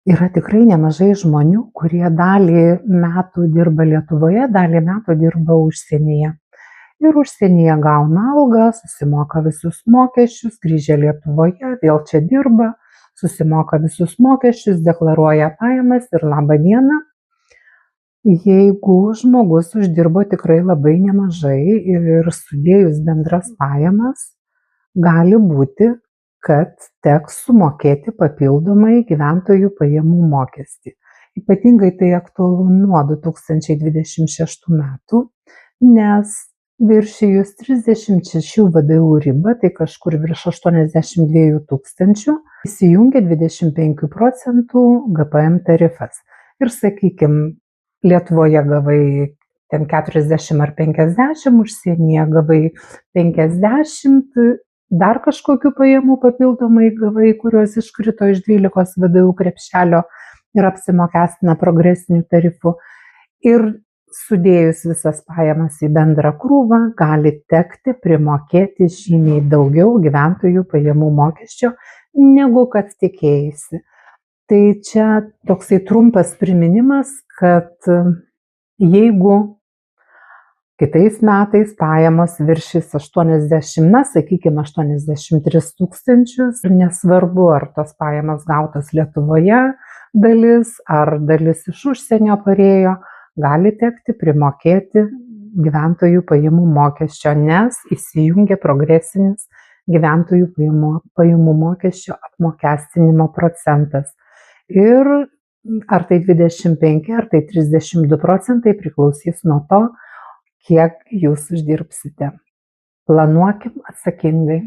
Yra tikrai nemažai žmonių, kurie dalį metų dirba Lietuvoje, dalį metų dirba užsienyje. Ir užsienyje gauna algą, susimoka visus mokesčius, grįžę Lietuvoje vėl čia dirba, susimoka visus mokesčius, deklaruoja pajamas ir laba diena. Jeigu žmogus uždirbo tikrai labai nemažai ir sudėjus bendras pajamas, gali būti, kad teks sumokėti papildomai gyventojų pajamų mokestį. Ypatingai tai aktualu nuo 2026 metų, nes viršijus 36 VDU ribą, tai kažkur virš 82 tūkstančių, įsijungia 25% GPM tarifas. Ir sakykime, Lietuvoje gavai ten 40 ar 50, užsienyje gavai 50, dar kažkokių pajamų papildomai gavai, kurios iškrito iš 12 VDU krepšelio ir apsimokestina progresiniu tarifu. Ir sudėjus visas pajamas į bendrą krūvą, gali tekti primokėti žymiai daugiau gyventojų pajamų mokesčio, negu kad tikėjaisi. Tai čia toksai trumpas priminimas, kad jeigu kitais metais pajamos viršys 80, sakykime 83 tūkstančius, ir nesvarbu, ar tos pajamos gautos Lietuvoje dalis, ar dalis iš užsienio parėjo, gali tekti primokėti gyventojų pajamų mokesčio, nes įsijungia progresinis gyventojų pajamų mokesčio apmokestinimo procentas. Ir ar tai 25, ar tai 32 procentai priklausys nuo to, kiek jūs uždirbsite. Planuokim atsakingai.